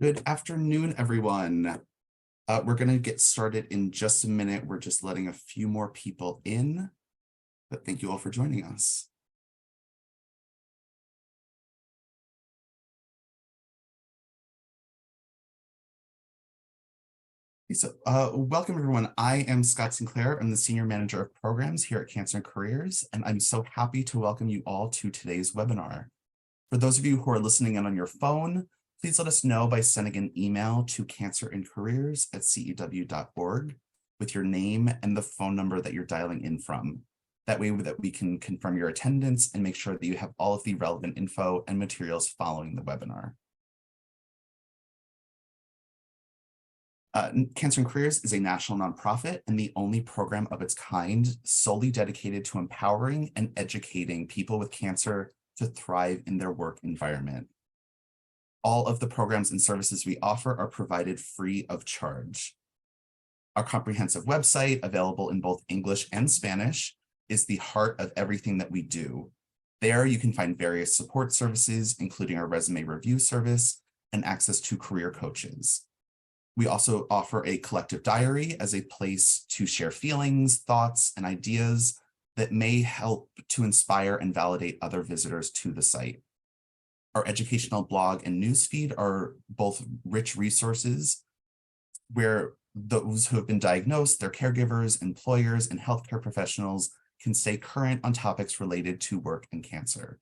Good afternoon, everyone. We're going to get started in just a minute. We're just letting a few more people in, but thank you all for joining us. Welcome, everyone. I am Scott Sinclair. I'm the Senior Manager of Programs here at Cancer and Careers, and I'm so happy to welcome you all to today's webinar. For those of you who are listening in on your phone, please let us know by sending an email to cancerandcareers@cew.org with your name and the phone number that you're dialing in from. That way that we can confirm your attendance and make sure that you have all of the relevant info and materials following the webinar. Cancer and Careers is a national nonprofit and the only program of its kind solely dedicated to empowering and educating people with cancer to thrive in their work environment. All of the programs and services we offer are provided free of charge. Our comprehensive website, available in both English and Spanish, is the heart of everything that we do. There you can find various support services, including our resume review service and access to career coaches. We also offer a collective diary as a place to share feelings, thoughts, and ideas that may help to inspire and validate other visitors to the site. Our educational blog and newsfeed are both rich resources where those who have been diagnosed, their caregivers, employers, and healthcare professionals can stay current on topics related to work and cancer.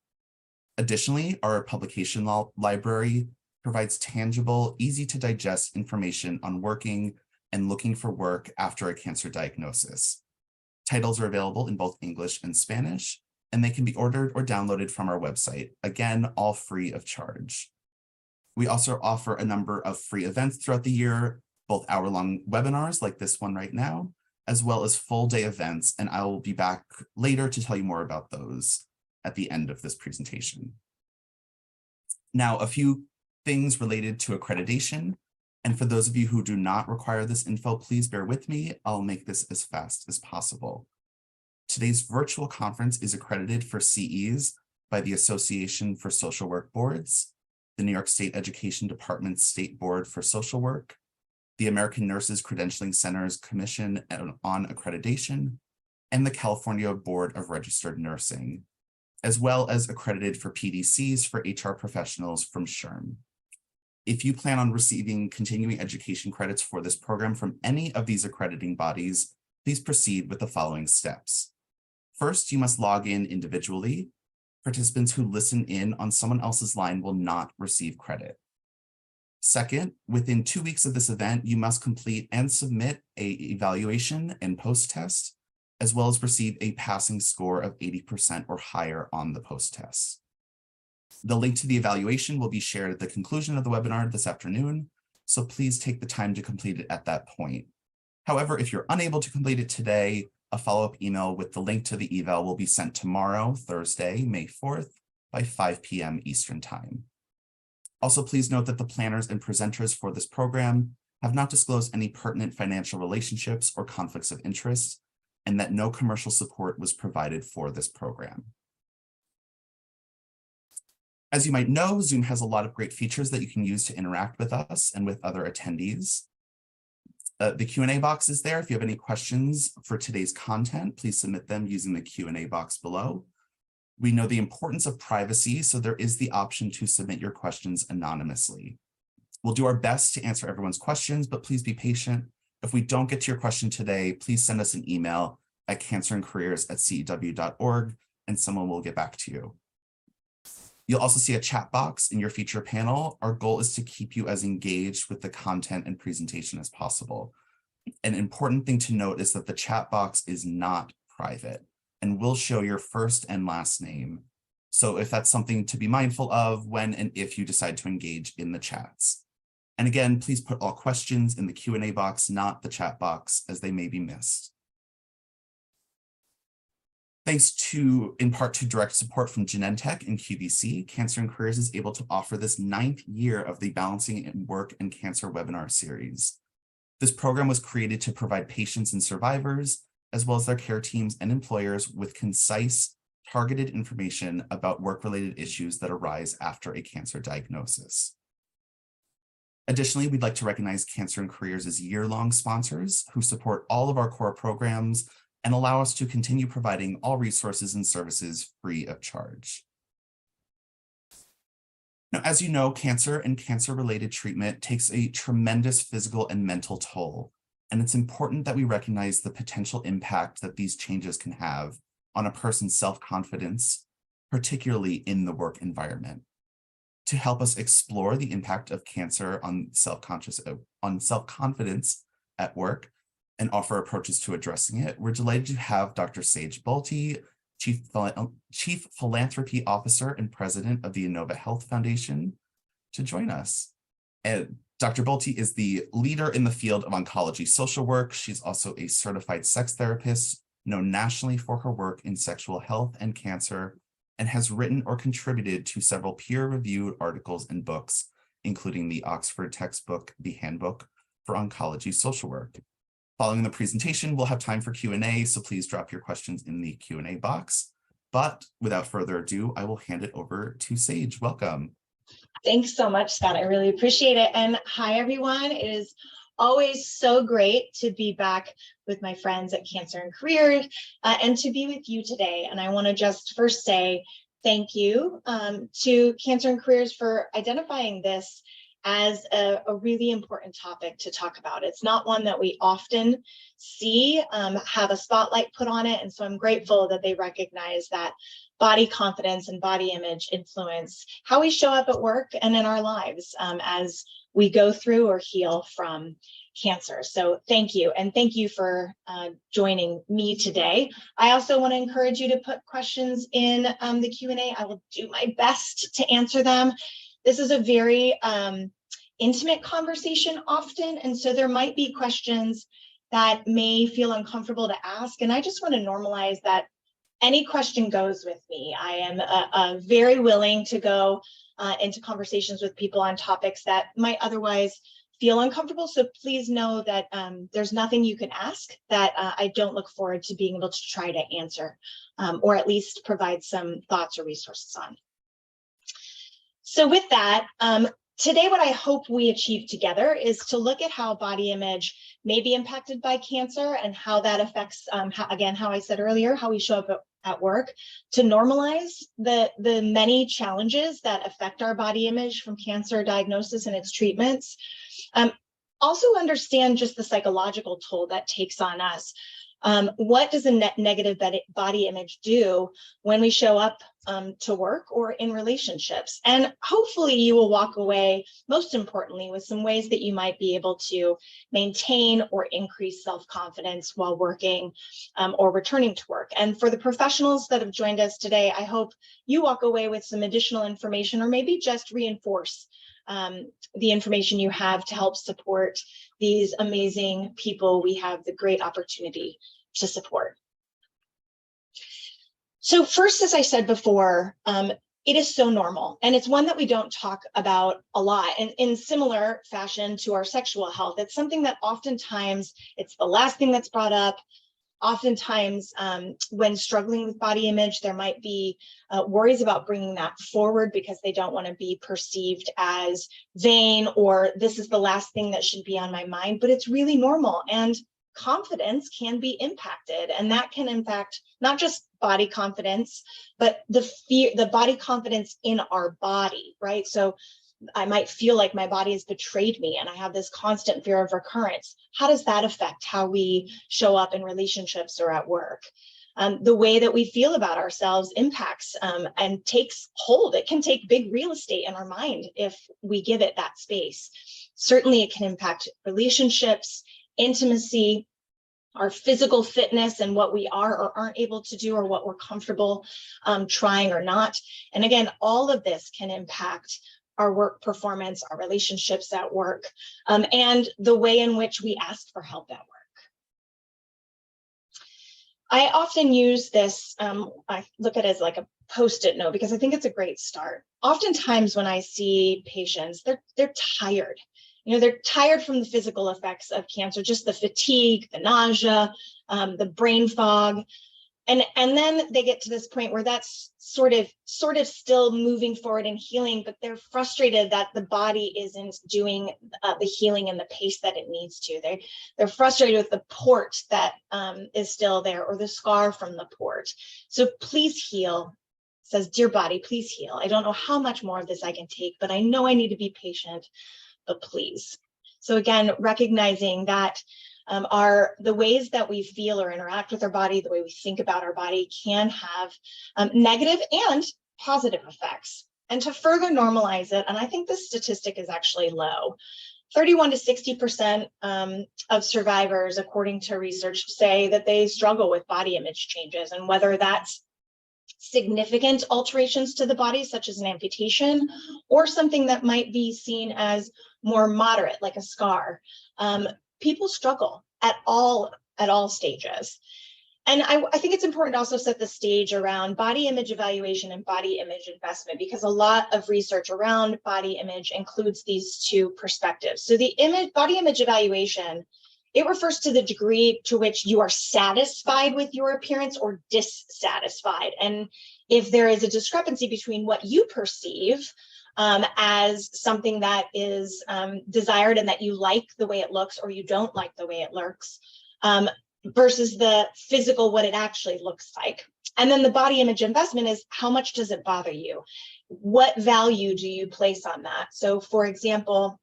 Additionally, our publication library provides tangible, easy to digest information on working and looking for work after a cancer diagnosis. Titles are available in both English and Spanish, and they can be ordered or downloaded from our website. Again, all free of charge. We also offer a number of free events throughout the year, both hour-long webinars like this one right now, as well as full-day events, and I will be back later to tell you more about those at the end of this presentation. Now, a few things related to accreditation, and for those of you who do not require this info, please bear with me. I'll make this as fast as possible. Today's virtual conference is accredited for CEs by the Association for Social Work Boards, the New York State Education Department's State Board for Social Work, the American Nurses Credentialing Center's Commission on Accreditation, and the California Board of Registered Nursing, as well as accredited for PDCs for HR professionals from SHRM. If you plan on receiving continuing education credits for this program from any of these accrediting bodies, please proceed with the following steps. First, you must log in individually. Participants who listen in on someone else's line will not receive credit. Second, within 2 weeks of this event, you must complete and submit an evaluation and post-test, as well as receive a passing score of 80% or higher on the post-test. The link to the evaluation will be shared at the conclusion of the webinar this afternoon, so please take the time to complete it at that point. However, if you're unable to complete it today, a follow-up email with the link to the eval will be sent tomorrow, Thursday, May 4th, by 5 p.m. Eastern Time. Also, please note that the planners and presenters for this program have not disclosed any pertinent financial relationships or conflicts of interest, and that no commercial support was provided for this program. As you might know, Zoom has a lot of great features that you can use to interact with us and with other attendees. The Q&A box is there. If you have any questions for today's content, please submit them using the Q&A box below. We know the importance of privacy, so there is the option to submit your questions anonymously. We'll do our best to answer everyone's questions, but please be patient. If we don't get to your question today, please send us an email at cancerandcareers@cew.org, and someone will get back to you. You'll also see a chat box in your feature panel. Our goal is to keep you as engaged with the content and presentation as possible. An important thing to note is that the chat box is not private and will show your first and last name. So if that's something to be mindful of when and if you decide to engage in the chats. And again, please put all questions in the Q&A box, not the chat box, as they may be missed. Thanks in part to direct support from Genentech and QVC, Cancer and Careers is able to offer this 9th year of the Balancing Work and Cancer webinar series. This program was created to provide patients and survivors, as well as their care teams and employers, with concise, targeted information about work-related issues that arise after a cancer diagnosis. Additionally, we'd like to recognize Cancer and Careers as year-long sponsors who support all of our core programs and allow us to continue providing all resources and services free of charge. Now, as you know, cancer and cancer-related treatment takes a tremendous physical and mental toll, and it's important that we recognize the potential impact that these changes can have on a person's self-confidence, particularly in the work environment. To help us explore the impact of cancer on self-confidence at work and offer approaches to addressing it, we're delighted to have Dr. Sage Bolte, Chief Philanthropy Officer and President of the Innova Health Foundation, to join us. And Dr. Bolte is the leader in the field of oncology social work. She's also a certified sex therapist, known nationally for her work in sexual health and cancer, and has written or contributed to several peer-reviewed articles and books, including the Oxford textbook, The Handbook for Oncology Social Work. Following the presentation, we'll have time for Q&A, so please drop your questions in the Q&A box. But without further ado, I will hand it over to Sage. Welcome. Thanks so much, Scott. I really appreciate it. And hi, everyone. It is always so great to be back with my friends at Cancer and Careers and to be with you today. And I want to just first say thank you to Cancer and Careers for identifying this as a really important topic to talk about. It's not one that we often see have a spotlight put on it. And so I'm grateful that they recognize that body confidence and body image influence how we show up at work and in our lives as we go through or heal from cancer. So thank you. And thank you for joining me today. I also want to encourage you to put questions in the Q&A. I will do my best to answer them. This is a very intimate conversation often, and so there might be questions that may feel uncomfortable to ask, and I just want to normalize that any question goes with me. I am very willing to go into conversations with people on topics that might otherwise feel uncomfortable, so please know that there's nothing you can ask that I don't look forward to being able to try to answer or at least provide some thoughts or resources on. So with that, today what I hope we achieve together is to look at how body image may be impacted by cancer and how that affects, how I said earlier, how we show up at work, to normalize the many challenges that affect our body image from cancer diagnosis and its treatments. Also understand just the psychological toll that takes on us. What does a negative body image do when we show up to work or in relationships? And hopefully you will walk away, most importantly, with some ways that you might be able to maintain or increase self-confidence while working or returning to work. And for the professionals that have joined us today, I hope you walk away with some additional information or maybe just reinforce the information you have to help support these amazing people we have the great opportunity to support. So first, as I said before, it is so normal, and it's one that we don't talk about a lot. And in similar fashion to our sexual health, it's something that oftentimes it's the last thing that's brought up. Oftentimes, when struggling with body image, there might be worries about bringing that forward because they don't want to be perceived as vain or this is the last thing that should be on my mind, but it's really normal. And confidence can be impacted, and that can impact not just body confidence, but the body confidence in our body, right? So I might feel like my body has betrayed me and I have this constant fear of recurrence. How does that affect how we show up in relationships or at work? The way that we feel about ourselves impacts and takes hold. It can take big real estate in our mind if we give it that space. Certainly it can impact relationships, intimacy, our physical fitness and what we are or aren't able to do or what we're comfortable trying or not. And again, all of this can impact our work performance, our relationships at work, and the way in which we ask for help at work. I often use this, I look at it as like a Post-it note because I think it's a great start. Oftentimes when I see patients, they're tired. You know, they're tired from the physical effects of cancer, just the fatigue, the nausea, the brain fog. And then they get to this point where that's sort of still moving forward and healing, but they're frustrated that the body isn't doing the healing in the pace that it needs to. They're frustrated with the port that is still there, or the scar from the port. So please heal. It says, dear body, please heal. I don't know how much more of this I can take, but I know I need to be patient, but please. So again, recognizing that the ways that we feel or interact with our body, the way we think about our body, can have negative and positive effects. And to further normalize it, and I think this statistic is actually low, 31 to 60% of survivors, according to research, say that they struggle with body image changes, and whether that's significant alterations to the body, such as an amputation, or something that might be seen as more moderate, like a scar. People struggle at all stages. And I think it's important to also set the stage around body image evaluation and body image investment, because a lot of research around body image includes these two perspectives. So the body image evaluation, it refers to the degree to which you are satisfied with your appearance or dissatisfied. And if there is a discrepancy between what you perceive as something that is desired and that you like the way it looks, or you don't like the way it looks, versus the physical, what it actually looks like. And then the body image investment is, how much does it bother you? What value do you place on that? So for example,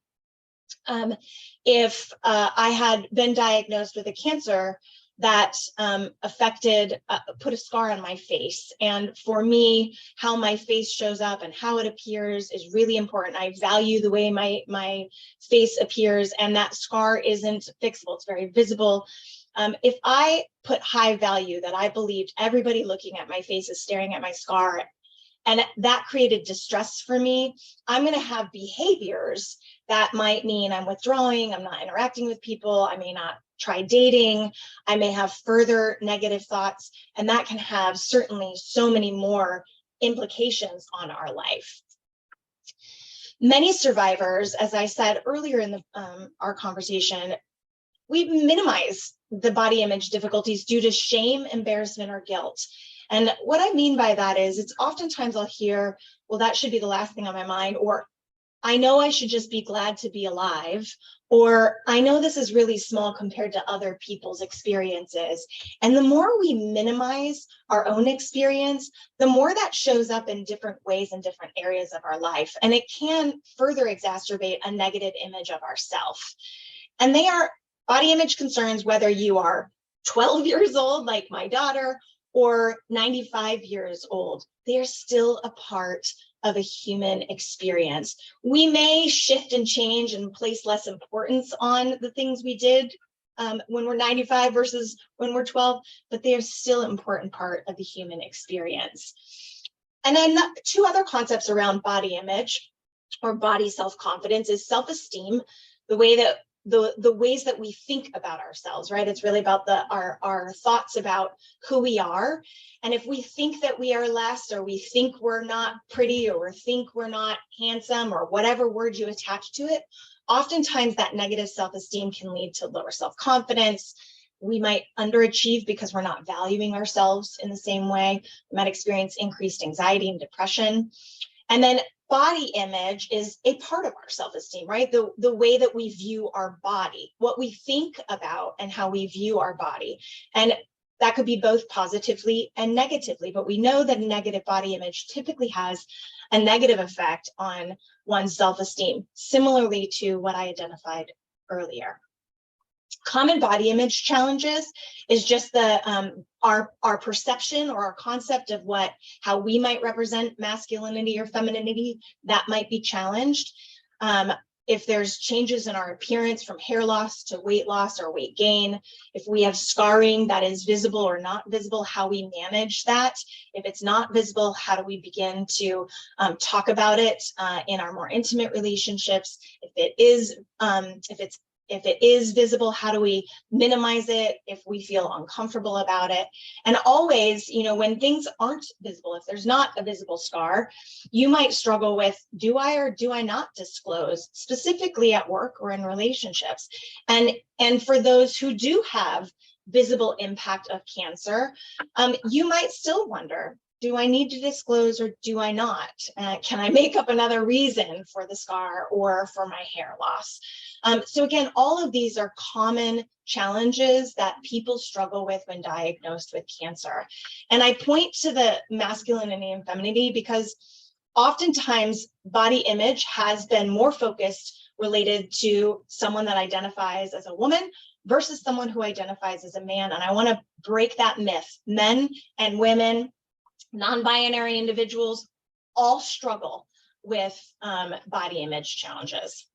if I had been diagnosed with a cancer that put a scar on my face. And for me, how my face shows up and how it appears is really important. I value the way my face appears, and that scar isn't fixable. It's very visible. If I put high value that I believed everybody looking at my face is staring at my scar, and that created distress for me, I'm going to have behaviors that might mean I'm withdrawing, I'm not interacting with people, I may not try dating, I may have further negative thoughts, and that can have certainly so many more implications on our life. Many survivors, as I said earlier in our conversation, we minimize the body image difficulties due to shame, embarrassment, or guilt. And what I mean by that is, it's oftentimes I'll hear, well, that should be the last thing on my mind, or I know I should just be glad to be alive, or I know this is really small compared to other people's experiences. And the more we minimize our own experience, the more that shows up in different ways in different areas of our life. And it can further exacerbate a negative image of ourselves. And they are body image concerns, whether you are 12 years old, like my daughter, or 95 years old. They are still a part of a human experience. We may shift and change and place less importance on the things we did when we're 95 versus when we're 12, but they are still an important part of the human experience. And then two other concepts around body image or body self-confidence is self-esteem, the way that the ways that we think about ourselves, right? It's really about our thoughts about who we are. And if we think that we are less, or we think we're not pretty, or we think we're not handsome, or whatever word you attach to it, oftentimes that negative self-esteem can lead to lower self-confidence. We might underachieve because we're not valuing ourselves in the same way. We might experience increased anxiety and depression. And then body image is a part of our self-esteem, right? The way that we view our body, what we think about and how we view our body. And that could be both positively and negatively, but we know that negative body image typically has a negative effect on one's self-esteem, similarly to what I identified earlier. Common body image challenges is just our perception or our concept of how we might represent masculinity or femininity that might be challenged. If there's changes in our appearance from hair loss to weight loss or weight gain, if we have scarring that is visible or not visible, how we manage that. If it's not visible, how do we begin to talk about it in our more intimate relationships? If it is visible, how do we minimize it if we feel uncomfortable about it? And always, when things aren't visible, if there's not a visible scar, you might struggle with, do I or do I not disclose, specifically at work or in relationships? And for those who do have visible impact of cancer, you might still wonder, do I need to disclose or do I not? Can I make up another reason for the scar or for my hair loss? So again, all of these are common challenges that people struggle with when diagnosed with cancer. And I point to the masculinity and femininity because oftentimes body image has been more focused related to someone that identifies as a woman versus someone who identifies as a man. And I want to break that myth. Men and women, non-binary individuals, all struggle with body image challenges.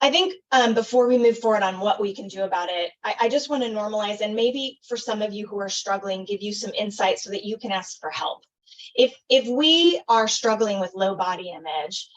I think before we move forward on what we can do about it, I just want to normalize, and maybe for some of you who are struggling, give you some insight so that you can ask for help. If we are struggling with low body image,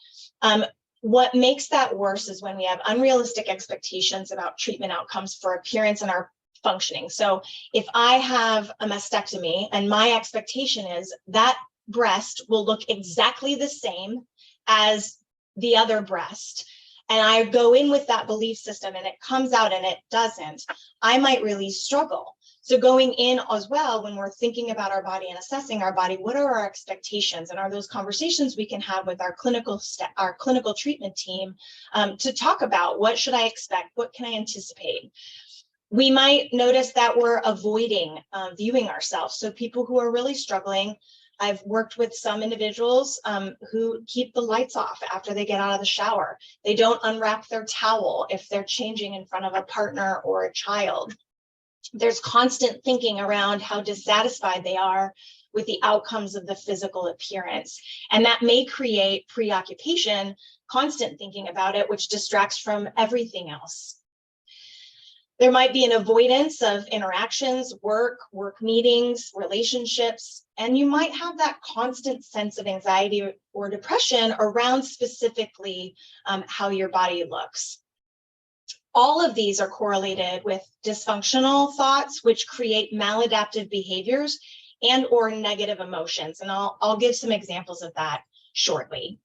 what makes that worse is when we have unrealistic expectations about treatment outcomes for appearance and our functioning. So if I have a mastectomy and my expectation is that breast will look exactly the same as the other breast, and I go in with that belief system and it comes out and it doesn't, I might really struggle. So going in as well, when we're thinking about our body and assessing our body, what are our expectations? And are those conversations we can have with our clinical treatment team to talk about what should I expect? What can I anticipate? We might notice that we're avoiding viewing ourselves. So people who are really struggling, I've worked with some individuals who keep the lights off after they get out of the shower. They don't unwrap their towel if they're changing in front of a partner or a child. There's constant thinking around how dissatisfied they are with the outcomes of the physical appearance. And that may create preoccupation, constant thinking about it, which distracts from everything else. There might be an avoidance of interactions, work meetings, relationships, and you might have that constant sense of anxiety or depression around specifically how your body looks. All of these are correlated with dysfunctional thoughts, which create maladaptive behaviors and or negative emotions. And I'll give some examples of that shortly.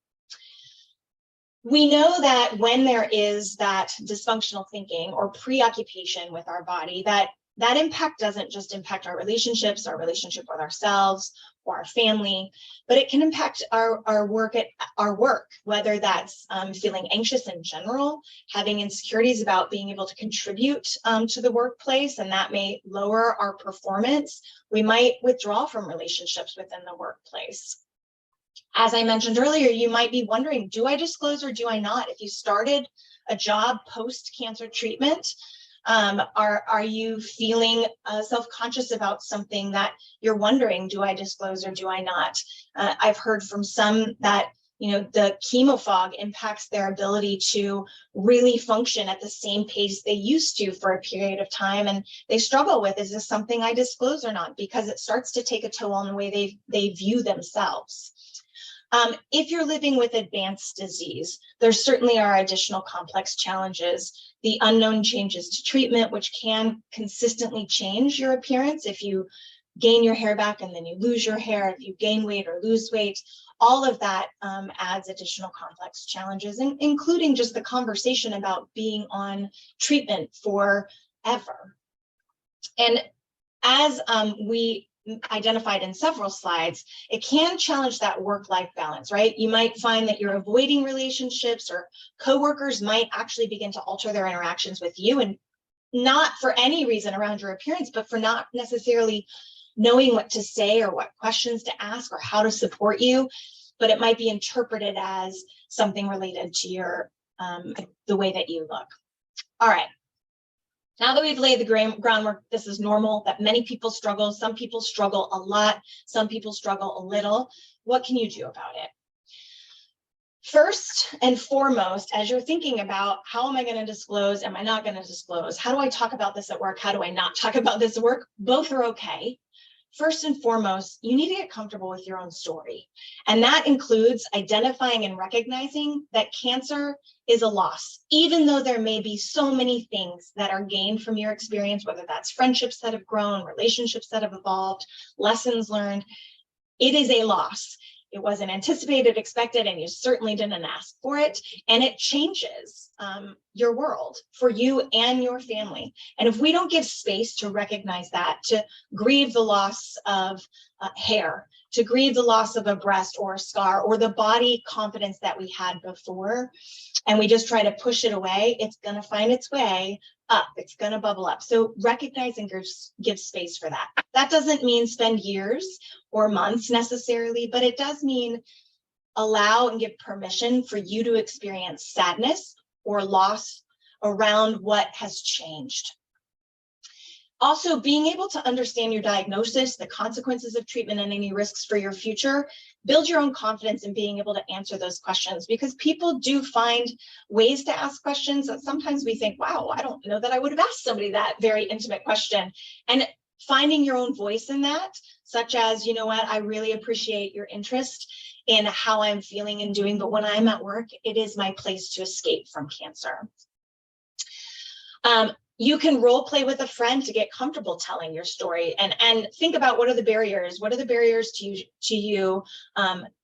We know that when there is that dysfunctional thinking or preoccupation with our body, that impact doesn't just impact our relationships, our relationship with ourselves or our family, but it can impact our work, whether that's feeling anxious in general, having insecurities about being able to contribute to the workplace, and that may lower our performance. We might withdraw from relationships within the workplace. As I mentioned earlier, you might be wondering, do I disclose or do I not? If you started a job post-cancer treatment, are you feeling self-conscious about something that you're wondering, do I disclose or do I not? I've heard from some that, the chemo fog impacts their ability to really function at the same pace they used to for a period of time. And they struggle with, is this something I disclose or not? Because it starts to take a toll on the way they view themselves. If you're living with advanced disease, there certainly are additional complex challenges. The unknown changes to treatment, which can consistently change your appearance. If you gain your hair back and then you lose your hair, if you gain weight or lose weight, all of that adds additional complex challenges, including just the conversation about being on treatment forever. And as we identified in several slides, it can challenge that work-life balance, right? You might find that you're avoiding relationships, or coworkers might actually begin to alter their interactions with you, and not for any reason around your appearance, but for not necessarily knowing what to say or what questions to ask or how to support you, but it might be interpreted as something related to your the way that you look. All right. Now that we've laid the groundwork, this is normal, that many people struggle. Some people struggle a lot. Some people struggle a little. What can you do about it? First and foremost, as you're thinking about how am I going to disclose, am I not going to disclose? How do I talk about this at work? How do I not talk about this at work? Both are okay. First and foremost, you need to get comfortable with your own story. And that includes identifying and recognizing that cancer is a loss, even though there may be so many things that are gained from your experience, whether that's friendships that have grown, relationships that have evolved, lessons learned. It is a loss. It wasn't anticipated, expected, and you certainly didn't ask for it. And it changes your world for you and your family. And if we don't give space to recognize that, to grieve the loss of hair, to grieve the loss of a breast or a scar or the body confidence that we had before, and we just try to push it away, it's going to find its way up. It's going to bubble up. So recognize and give space for that. That doesn't mean spend years or months necessarily, but it does mean allow and give permission for you to experience sadness or loss around what has changed. Also, being able to understand your diagnosis, the consequences of treatment, and any risks for your future, build your own confidence in being able to answer those questions, because people do find ways to ask questions that sometimes we think, wow, I don't know that I would have asked somebody that very intimate question. And finding your own voice in that, such as, you know what, I really appreciate your interest in how I'm feeling and doing, but when I'm at work, it is my place to escape from cancer. You can role play with a friend to get comfortable telling your story, and think about what are the barriers. What are the barriers to you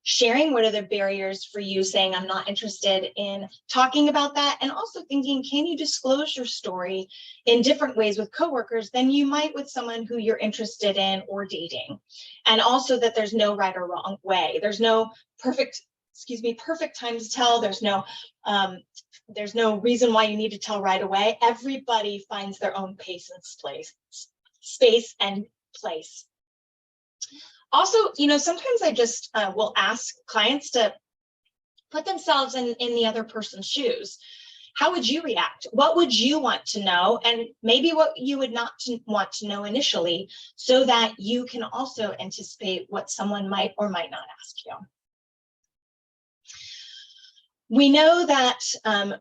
sharing? What are the barriers for you saying, I'm not interested in talking about that? And also thinking, can you disclose your story in different ways with coworkers than you might with someone who you're interested in or dating? And also that there's no right or wrong way. There's no perfect time to tell. There's no reason why you need to tell right away. Everybody finds their own pace and space and place. Also, sometimes I just will ask clients to put themselves in the other person's shoes. How would you react? What would you want to know? And maybe what you would not want to know initially, so that you can also anticipate what someone might or might not ask you. We know that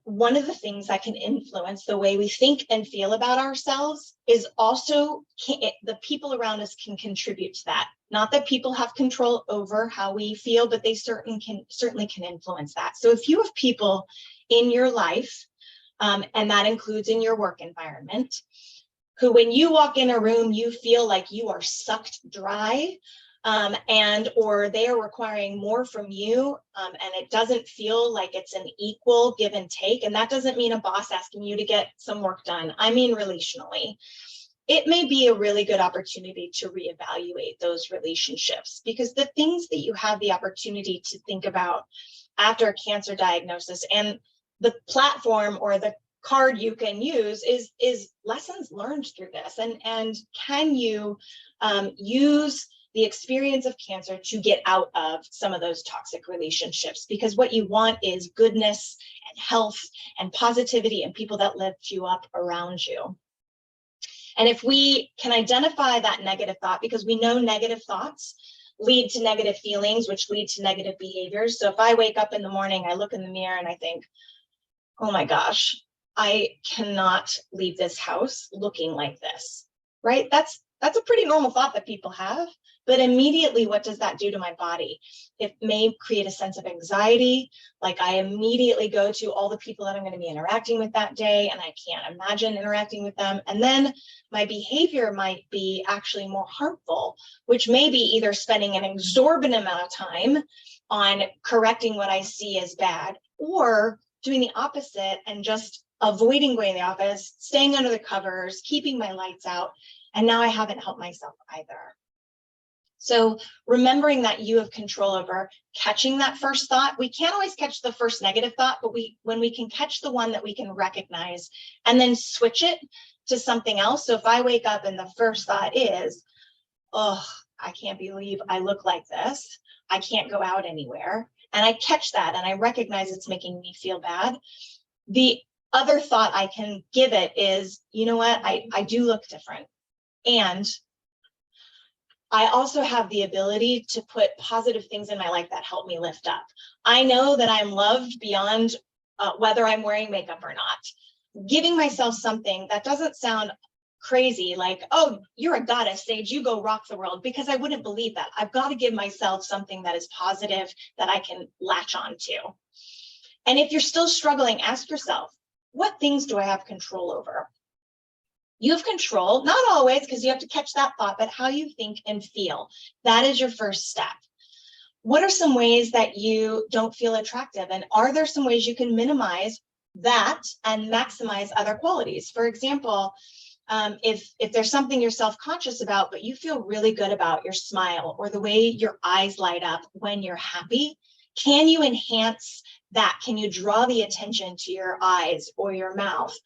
one of the things that can influence the way we think and feel about ourselves is also the people around us can contribute to that. Not that people have control over how we feel, but they certainly can influence that. So if you have people in your life, and that includes in your work environment, who when you walk in a room, you feel like you are sucked dry, or they are requiring more from you, and it doesn't feel like it's an equal give and take. And that doesn't mean a boss asking you to get some work done. I mean, relationally, it may be a really good opportunity to reevaluate those relationships, because the things that you have the opportunity to think about after a cancer diagnosis, and the platform or the card you can use is lessons learned through this. And can you use the experience of cancer to get out of some of those toxic relationships? Because what you want is goodness and health and positivity and people that lift you up around you. And if we can identify that negative thought, because we know negative thoughts lead to negative feelings, which lead to negative behaviors. So if I wake up in the morning, I look in the mirror and I think, oh my gosh, I cannot leave this house looking like this, right? That's a pretty normal thought that people have. But immediately, what does that do to my body? It may create a sense of anxiety. Like I immediately go to all the people that I'm going to be interacting with that day, and I can't imagine interacting with them. And then my behavior might be actually more harmful, which may be either spending an exorbitant amount of time on correcting what I see as bad, or doing the opposite and just avoiding going to the office, staying under the covers, keeping my lights out. And now I haven't helped myself either. So remembering that you have control over catching that first thought. We can't always catch the first negative thought, but when we can catch the one that we can recognize and then switch it to something else. So if I wake up and the first thought is, oh, I can't believe I look like this, I can't go out anywhere, and I catch that and I recognize it's making me feel bad, the other thought I can give it is, you know what, I do look different. And I also have the ability to put positive things in my life that help me lift up. I know that I'm loved beyond whether I'm wearing makeup or not. Giving myself something that doesn't sound crazy, like, oh, you're a goddess, Sage, you go rock the world, because I wouldn't believe that. I've got to give myself something that is positive that I can latch on to. And if you're still struggling, ask yourself, what things do I have control over? You have control, not always, because you have to catch that thought, but how you think and feel. That is your first step. What are some ways that you don't feel attractive? And are there some ways you can minimize that and maximize other qualities. For example, if there's something you're self-conscious about, but you feel really good about your smile or the way your eyes light up when you're happy, can you enhance that? Can you draw the attention to your eyes or your mouth?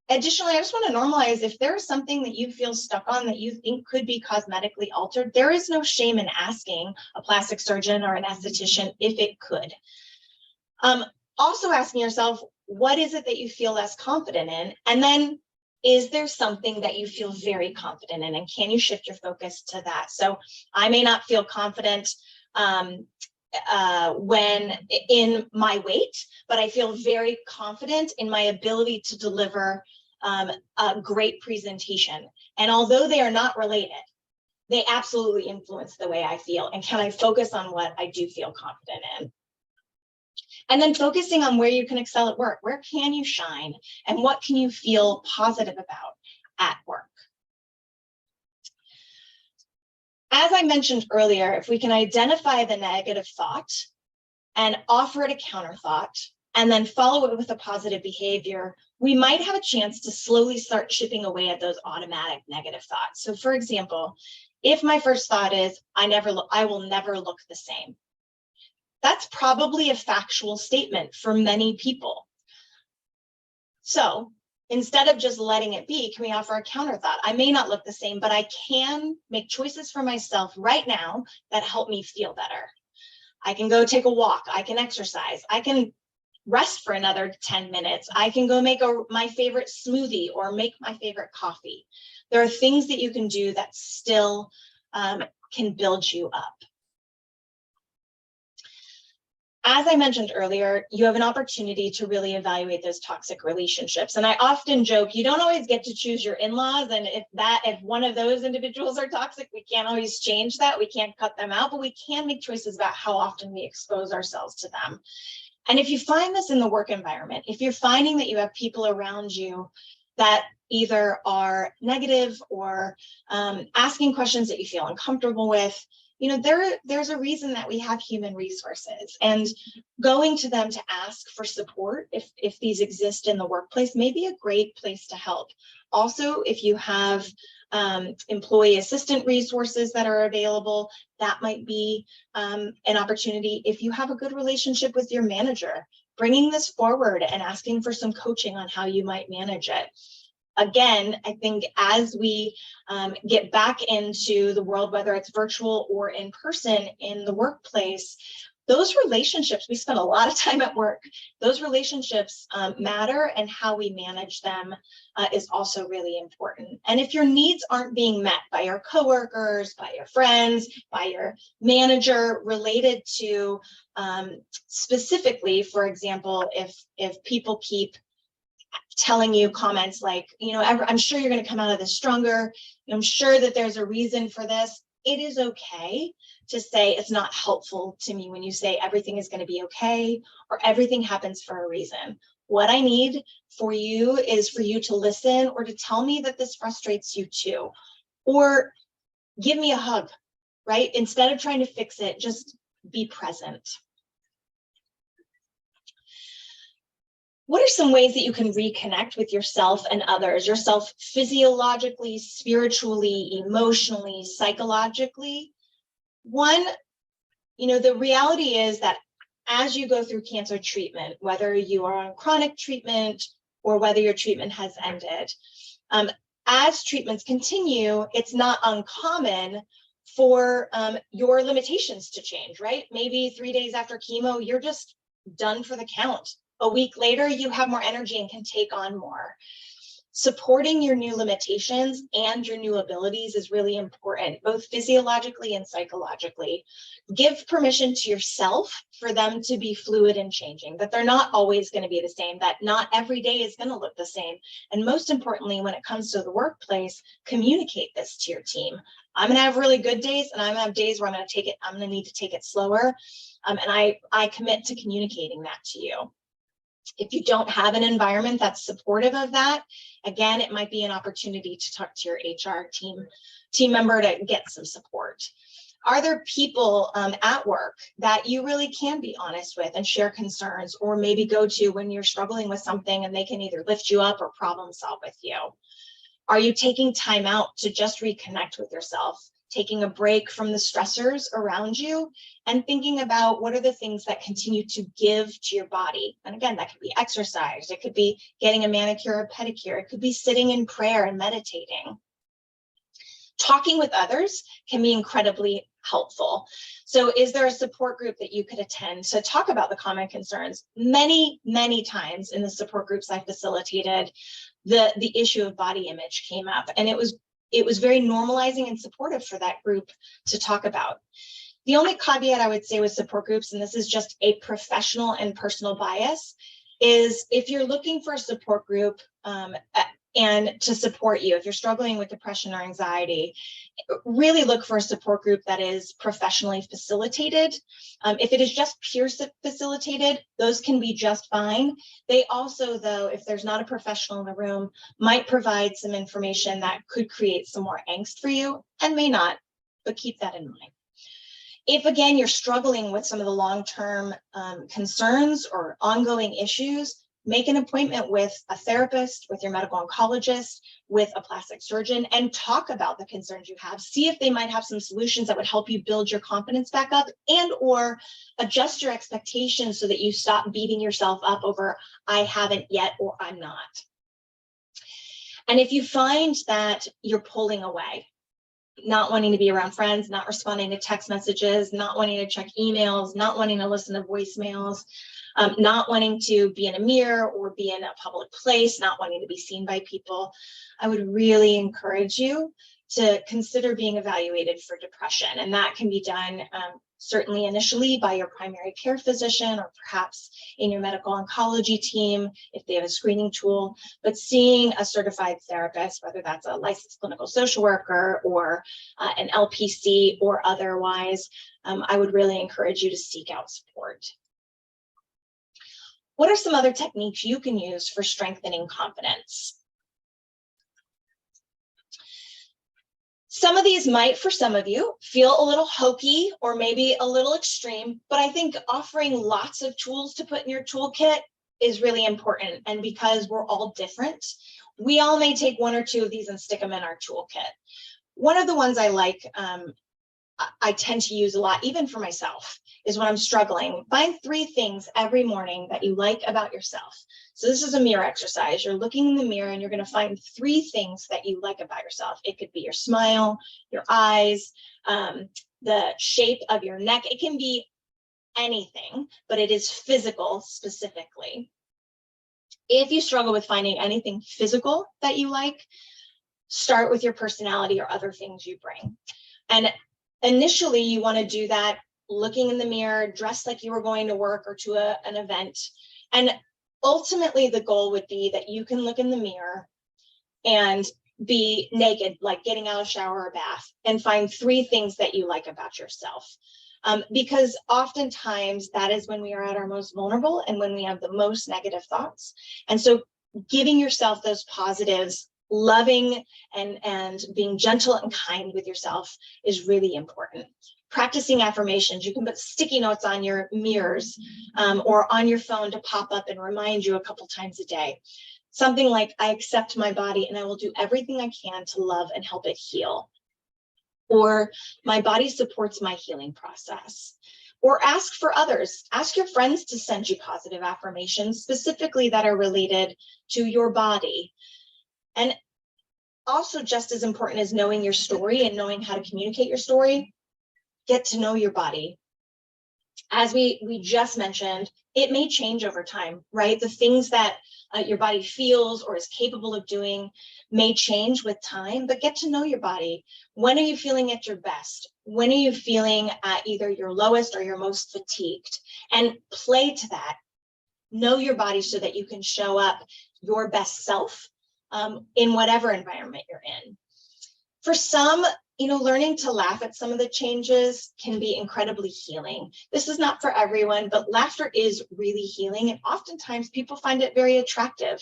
Additionally, I just want to normalize, if there's something that you feel stuck on that you think could be cosmetically altered, there is no shame in asking a plastic surgeon or an esthetician if it could. Also asking yourself, what is it that you feel less confident in? And then, is there something that you feel very confident in? And can you shift your focus to that? So I may not feel confident when in my weight, but I feel very confident in my ability to deliver a great presentation. And although they are not related, they absolutely influence the way I feel. And can I focus on what I do feel confident in? And then focusing on where you can excel at work. Where can you shine? And what can you feel positive about at work? As I mentioned earlier, if we can identify the negative thought and offer it a counter thought, and then follow it with a positive behavior, we might have a chance to slowly start chipping away at those automatic negative thoughts. So for example, if my first thought is, I will never look the same, that's probably a factual statement for many people. So instead of just letting it be, can we offer a counter thought? I may not look the same, but I can make choices for myself right now that help me feel better. I can go take a walk. I can exercise. I can rest for another 10 minutes. I can go make my favorite smoothie or make my favorite coffee. There are things that you can do that still can build you up. As I mentioned earlier, you have an opportunity to really evaluate those toxic relationships. And I often joke, you don't always get to choose your in-laws. And if one of those individuals are toxic, we can't always change that. We can't cut them out, but we can make choices about how often we expose ourselves to them. And if you find this in the work environment, if you're finding that you have people around you that either are negative or asking questions that you feel uncomfortable with, you know, there's a reason that we have human resources, and going to them to ask for support if these exist in the workplace may be a great place to help. Also, if you have employee assistant resources that are available, that might be an opportunity. If you have a good relationship with your manager, bringing this forward and asking for some coaching on how you might manage it. Again, I think as we get back into the world, whether it's virtual or in person in the workplace, those relationships, we spend a lot of time at work, those relationships matter, and how we manage them is also really important. And if your needs aren't being met by your coworkers, by your friends, by your manager, related to specifically, for example, if people keep telling you comments like, you know, I'm sure you're going to come out of this stronger, I'm sure that there's a reason for this, it is okay to say it's not helpful to me when you say everything is going to be okay or everything happens for a reason. What I need for you is for you to listen or to tell me that this frustrates you too, or give me a hug, right? Instead of trying to fix it, just be present. What are some ways that you can reconnect with yourself and others, yourself physiologically, spiritually, emotionally, psychologically? One, you know, the reality is that as you go through cancer treatment, whether you are on chronic treatment or whether your treatment has ended, as treatments continue, it's not uncommon for your limitations to change, right? Maybe 3 days after chemo, you're just done for the count. A week later, you have more energy and can take on more. Supporting your new limitations and your new abilities is really important, both physiologically and psychologically. Give permission to yourself for them to be fluid and changing, that they're not always going to be the same, that not every day is going to look the same. And most importantly, when it comes to the workplace, communicate this to your team. I'm going to have really good days, and I'm going to have days where I'm going to need to take it slower. And I commit to communicating that to you. If you don't have an environment that's supportive of that, again, it might be an opportunity to talk to your HR team member to get some support. Are there people at work that you really can be honest with and share concerns, or maybe go to when you're struggling with something and they can either lift you up or problem solve with you? Are you taking time out to just reconnect with yourself, taking a break from the stressors around you and thinking about what are the things that continue to give to your body? And again, that could be exercise. It could be getting a manicure or pedicure. It could be sitting in prayer and meditating. Talking with others can be incredibly helpful. So is there a support group that you could attend to talk about the common concerns? Many, many times in the support groups I facilitated, the issue of body image came up, and it was very normalizing and supportive for that group to talk about. The only caveat I would say with support groups, and this is just a professional and personal bias, is if you're looking for a support group and to support you, if you're struggling with depression or anxiety, really look for a support group that is professionally facilitated. If it is just peer facilitated, those can be just fine. They also, though, if there's not a professional in the room, might provide some information that could create some more angst for you, and may not, but keep that in mind. If, again, you're struggling with some of the long-term concerns or ongoing issues, make an appointment with a therapist, with your medical oncologist, with a plastic surgeon, and talk about the concerns you have. See if they might have some solutions that would help you build your confidence back up, and or adjust your expectations so that you stop beating yourself up over, I haven't yet, or I'm not. And if you find that you're pulling away, not wanting to be around friends, not responding to text messages, not wanting to check emails, not wanting to listen to voicemails, not wanting to be in a mirror or be in a public place, not wanting to be seen by people, I would really encourage you to consider being evaluated for depression. And that can be done certainly initially by your primary care physician, or perhaps in your medical oncology team if they have a screening tool. But seeing a certified therapist, whether that's a licensed clinical social worker or an LPC or otherwise, I would really encourage you to seek out support. What are some other techniques you can use for strengthening confidence? Some of these might, for some of you, feel a little hokey or maybe a little extreme, but I think offering lots of tools to put in your toolkit is really important. And because we're all different, we all may take one or two of these and stick them in our toolkit. One of the ones I like, I tend to use a lot, even for myself, is when I'm struggling. Find 3 things every morning that you like about yourself. So this is a mirror exercise. You're looking in the mirror and you're going to find 3 things that you like about yourself. It could be your smile, your eyes, the shape of your neck. It can be anything, but it is physical specifically. If you struggle with finding anything physical that you like, start with your personality or other things you bring. And initially, you want to do that looking in the mirror, dressed like you were going to work or to an event. And ultimately, the goal would be that you can look in the mirror and be naked, like getting out of a shower or bath, and find 3 things that you like about yourself. Because oftentimes that is when we are at our most vulnerable and when we have the most negative thoughts. And so giving yourself those positives, loving and being gentle and kind with yourself is really important. Practicing affirmations. You can put sticky notes on your mirrors or on your phone to pop up and remind you a couple times a day. Something like, I accept my body and I will do everything I can to love and help it heal. Or my body supports my healing process. Or ask for others. Ask your friends to send you positive affirmations, specifically that are related to your body. And also, just as important as knowing your story and knowing how to communicate your story, get to know your body. As we just mentioned, it may change over time, right? The things that your body feels or is capable of doing may change with time, but get to know your body. When are you feeling at your best? When are you feeling at either your lowest or your most fatigued? And play to that. Know your body so that you can show up your best self in whatever environment you're in. For some, learning to laugh at some of the changes can be incredibly healing. This is not for everyone, but laughter is really healing. And oftentimes people find it very attractive.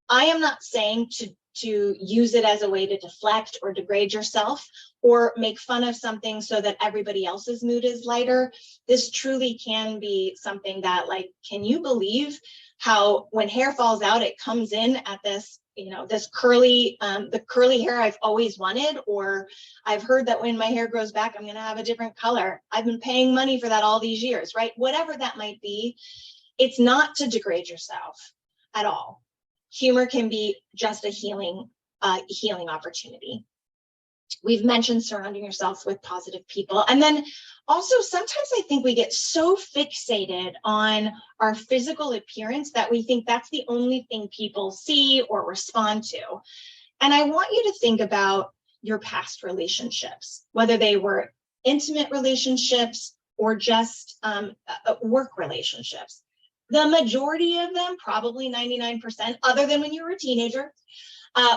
I am not saying to use it as a way to deflect or degrade yourself or make fun of something so that everybody else's mood is lighter. This truly can be something that, like, can you believe how when hair falls out, it comes in at this, this curly, the curly hair I've always wanted, or I've heard that when my hair grows back, I'm going to have a different color. I've been paying money for that all these years, right? Whatever that might be, it's not to degrade yourself at all. Humor can be just a healing opportunity. We've mentioned surrounding yourself with positive people. And then also, sometimes I think we get so fixated on our physical appearance that we think that's the only thing people see or respond to. And I want you to think about your past relationships, whether they were intimate relationships or just work relationships. The majority of them, probably 99%, other than when you were a teenager,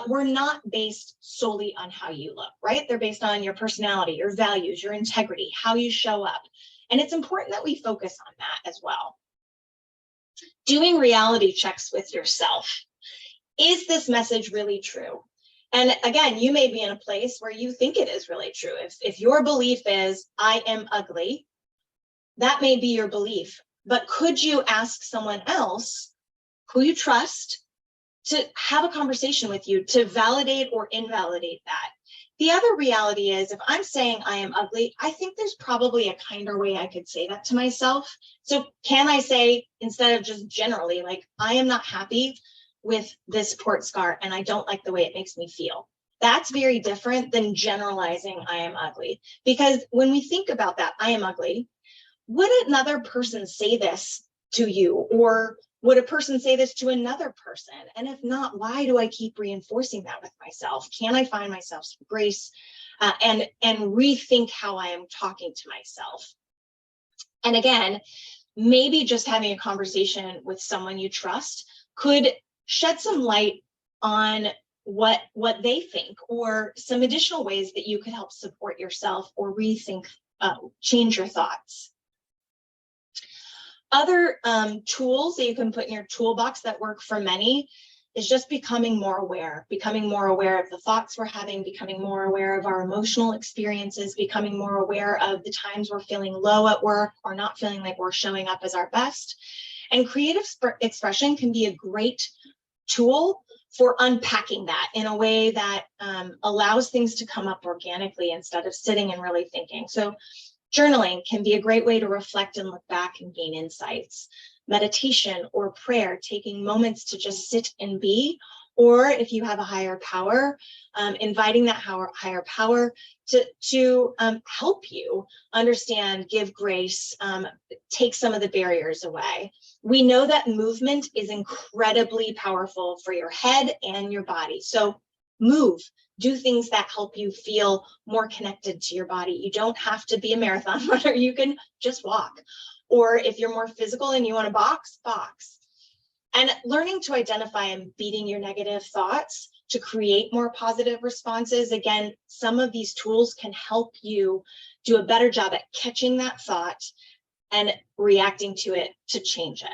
were not based solely on how you look, right? They're based on your personality, your values, your integrity, how you show up. And it's important that we focus on that as well. Doing reality checks with yourself. Is this message really true? And again, you may be in a place where you think it is really true. If your belief is, I am ugly, that may be your belief. But could you ask someone else who you trust to have a conversation with you to validate or invalidate that? The other reality is, if I'm saying I am ugly, I think there's probably a kinder way I could say that to myself. So can I say, instead of just generally, like, I am not happy with this port scar and I don't like the way it makes me feel? That's very different than generalizing I am ugly. Because when we think about that, I am ugly, would another person say this to you? Or would a person say this to another person? And if not, why do I keep reinforcing that with myself? Can I find myself some grace and rethink how I am talking to myself? And again, maybe just having a conversation with someone you trust could shed some light on what they think, or some additional ways that you could help support yourself or rethink, change your thoughts. Other tools that you can put in your toolbox that work for many is just becoming more aware of the thoughts we're having, becoming more aware of our emotional experiences, becoming more aware of the times we're feeling low at work or not feeling like we're showing up as our best. And creative expression can be a great tool for unpacking that in a way that allows things to come up organically instead of sitting and really thinking. So journaling can be a great way to reflect and look back and gain insights. Meditation or prayer, taking moments to just sit and be, or if you have a higher power, inviting that higher power to help you understand, give grace, take some of the barriers away. We know that movement is incredibly powerful for your head and your body. So move. Do things that help you feel more connected to your body. You don't have to be a marathon runner. You can just walk. Or if you're more physical and you want to box. And learning to identify and beating your negative thoughts to create more positive responses. Again, some of these tools can help you do a better job at catching that thought and reacting to it to change it.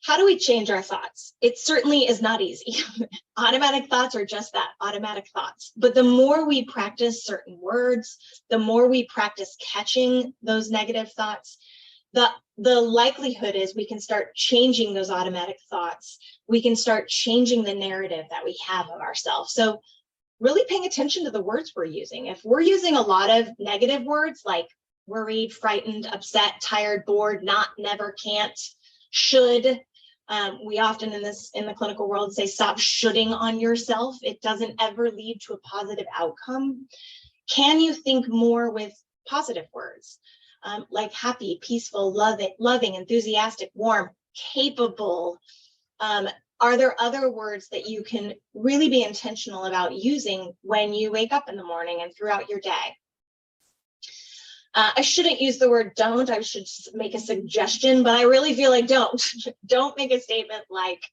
How do we change our thoughts? It certainly is not easy. Automatic thoughts are just that, automatic thoughts. But the more we practice certain words, the more we practice catching those negative thoughts, the likelihood is we can start changing those automatic thoughts. We can start changing the narrative that we have of ourselves. So really paying attention to the words we're using. If we're using a lot of negative words like worried, frightened, upset, tired, bored, not, never, can't, should, we often in the clinical world say stop shoulding on yourself. It doesn't ever lead to a positive outcome. Can you think more with positive words like happy, peaceful, loving, enthusiastic, warm, capable? Are there other words that you can really be intentional about using when you wake up in the morning and throughout your day? I shouldn't use the word don't. I should make a suggestion, but I really feel like don't. Don't make a statement like,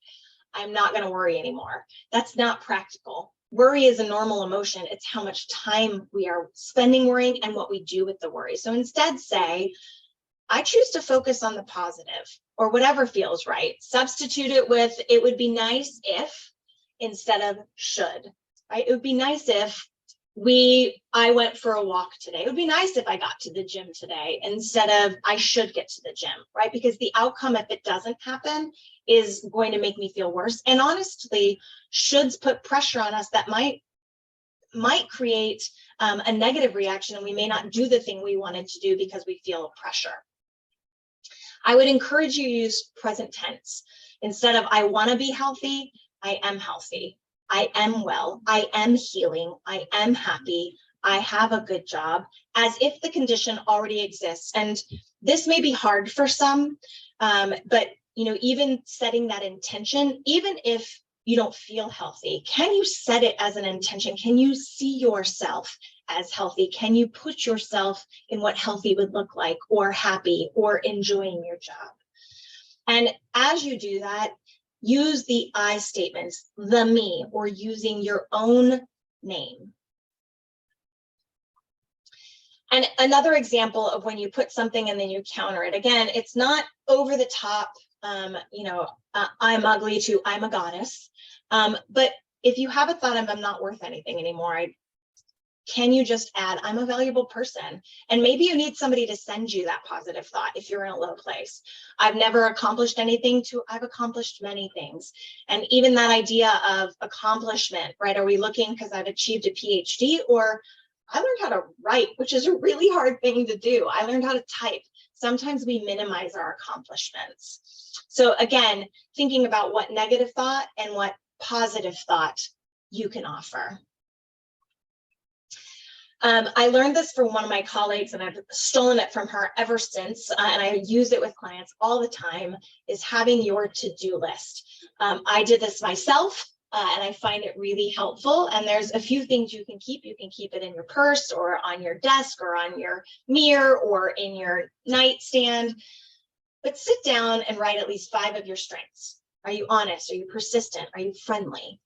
I'm not going to worry anymore. That's not practical. Worry is a normal emotion. It's how much time we are spending worrying and what we do with the worry. So instead say, I choose to focus on the positive, or whatever feels right. Substitute it with, it would be nice if, instead of should, right? It would be nice if I went for a walk today. It would be nice if I got to the gym today instead of I should get to the gym, right? Because the outcome, if it doesn't happen, is going to make me feel worse. And honestly, shoulds put pressure on us that might create a negative reaction, and we may not do the thing we wanted to do because we feel pressure. I would encourage you to use present tense. Instead of I want to be healthy, I am healthy. I am well, I am healing, I am happy, I have a good job, as if the condition already exists. And this may be hard for some, but even setting that intention, even if you don't feel healthy, can you set it as an intention? Can you see yourself as healthy? Can you put yourself in what healthy would look like, or happy, or enjoying your job? And as you do that, use the I statements, the me, or using your own name. And another example of when you put something and then you counter it. Again, it's not over the top, I'm ugly to I'm a goddess. But if you have a thought of I'm not worth anything anymore, can you just add, I'm a valuable person? And maybe you need somebody to send you that positive thought if you're in a low place. I've never accomplished anything to I've accomplished many things. And even that idea of accomplishment, right? Are we looking because I've achieved a PhD, or I learned how to write, which is a really hard thing to do. I learned how to type. Sometimes we minimize our accomplishments. So again, thinking about what negative thought and what positive thought you can offer. I learned this from one of my colleagues, and I've stolen it from her ever since, and I use it with clients all the time, is having your to-do list. I did this myself, and I find it really helpful. And there's a few things you can keep. You can keep it in your purse, or on your desk, or on your mirror, or in your nightstand. But sit down and write at least 5 of your strengths. Are you honest? Are you persistent? Are you friendly?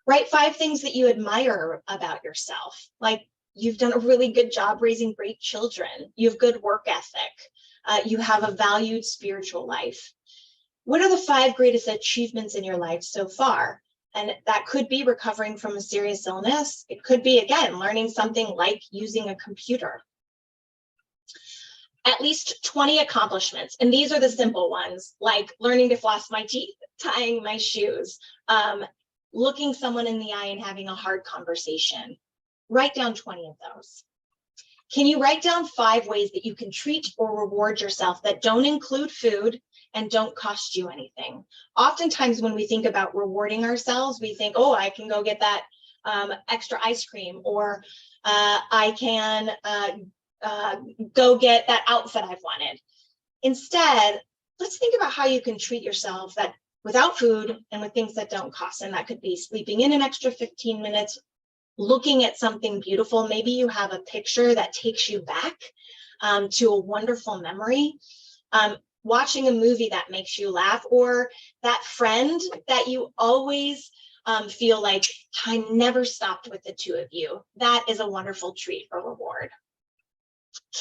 Write 5 things that you admire about yourself, like you've done a really good job raising great children. You have good work ethic. You have a valued spiritual life. What are the 5 greatest achievements in your life so far? And that could be recovering from a serious illness. It could be, again, learning something like using a computer. At least 20 accomplishments. And these are the simple ones, like learning to floss my teeth, tying my shoes, looking someone in the eye and having a hard conversation. Write down 20 of those. Can you write down 5 ways that you can treat or reward yourself that don't include food and don't cost you anything? Oftentimes when we think about rewarding ourselves, we think, oh, I can go get that extra ice cream, or I can go get that outfit I've wanted. Instead, let's think about how you can treat yourself that without food and with things that don't cost. And that could be sleeping in an extra 15 minutes, looking at something beautiful. Maybe you have a picture that takes you back to a wonderful memory. Watching a movie that makes you laugh, or that friend that you always feel like time never stopped with the 2 of you. That is a wonderful treat or reward.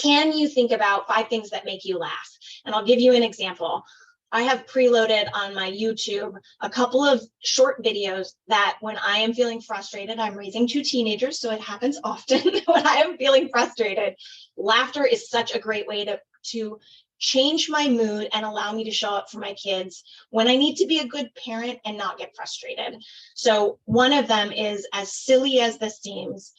Can you think about 5 things that make you laugh? And I'll give you an example. I have preloaded on my YouTube a couple of short videos that when I am feeling frustrated, I'm raising 2 teenagers, so it happens often when I am feeling frustrated. Laughter is such a great way to change my mood and allow me to show up for my kids when I need to be a good parent and not get frustrated. So one of them is, as silly as this seems,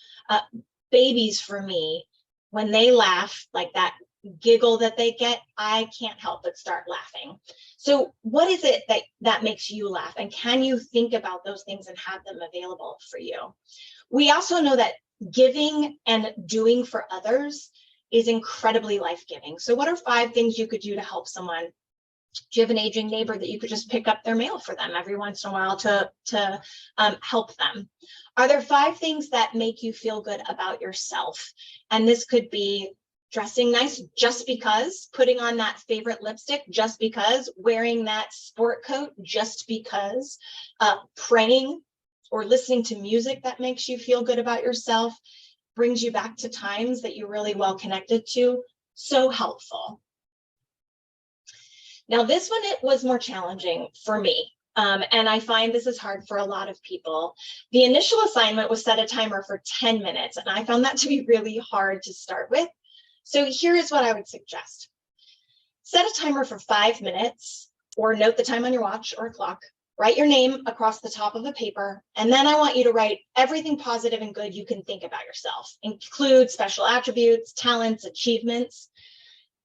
babies for me, when they laugh, like that giggle that they get, I can't help but start laughing. So what is it that makes you laugh? And can you think about those things and have them available for you? We also know that giving and doing for others is incredibly life-giving. So what are 5 things you could do to help someone? Do you have an aging neighbor that you could just pick up their mail for them every once in a while to help them? Are there 5 things that make you feel good about yourself? And this could be dressing nice just because, putting on that favorite lipstick just because, wearing that sport coat just because, praying or listening to music that makes you feel good about yourself, brings you back to times that you're really well connected to. So helpful. Now, this one, it was more challenging for me. And I find this is hard for a lot of people. The initial assignment was set a timer for 10 minutes, and I found that to be really hard to start with. So here is what I would suggest. Set a timer for 5 minutes, or note the time on your watch or clock. Write your name across the top of a paper, and then I want you to write everything positive and good you can think about yourself. Include special attributes, talents, achievements.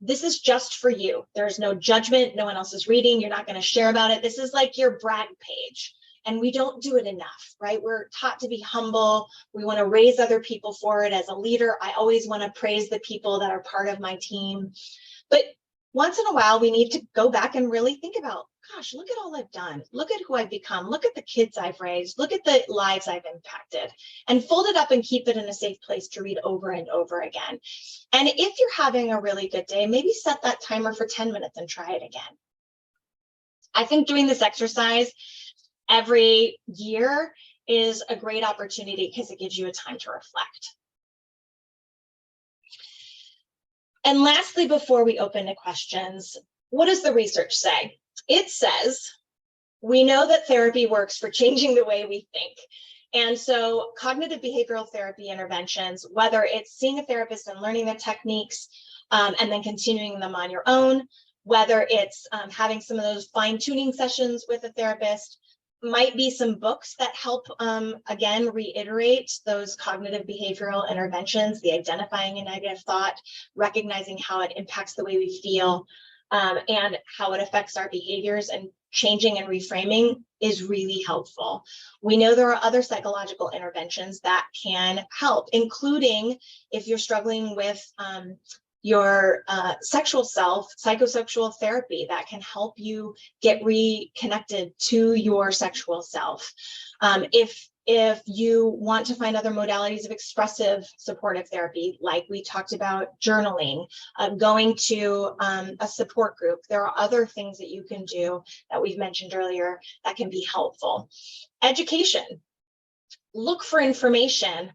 This is just for you. There's no judgment. No one else is reading. You're not going to share about it. This is like your brag page. And we don't do it enough, right? We're taught to be humble. We want to raise other people forward. As a leader, I always want to praise the people that are part of my team. But once in a while, we need to go back and really think about, gosh, look at all I've done. Look at who I've become. Look at the kids I've raised. Look at the lives I've impacted, and fold it up and keep it in a safe place to read over and over again. And if you're having a really good day, maybe set that timer for 10 minutes and try it again. I think doing this exercise every year is a great opportunity because it gives you a time to reflect. And lastly, before we open to questions, what does the research say? It says, we know that therapy works for changing the way we think. And so cognitive behavioral therapy interventions, whether it's seeing a therapist and learning the techniques and then continuing them on your own, whether it's having some of those fine-tuning sessions with a therapist, might be some books that help, again, reiterate those cognitive behavioral interventions, the identifying a negative thought, recognizing how it impacts the way we feel, and how it affects our behaviors, and changing and reframing is really helpful. We know there are other psychological interventions that can help, including if you're struggling with your sexual self, psychosexual therapy that can help you get reconnected to your sexual self. If you want to find other modalities of expressive supportive therapy, like we talked about journaling, going to a support group, there are other things that you can do that we've mentioned earlier that can be helpful. Education. Look for information.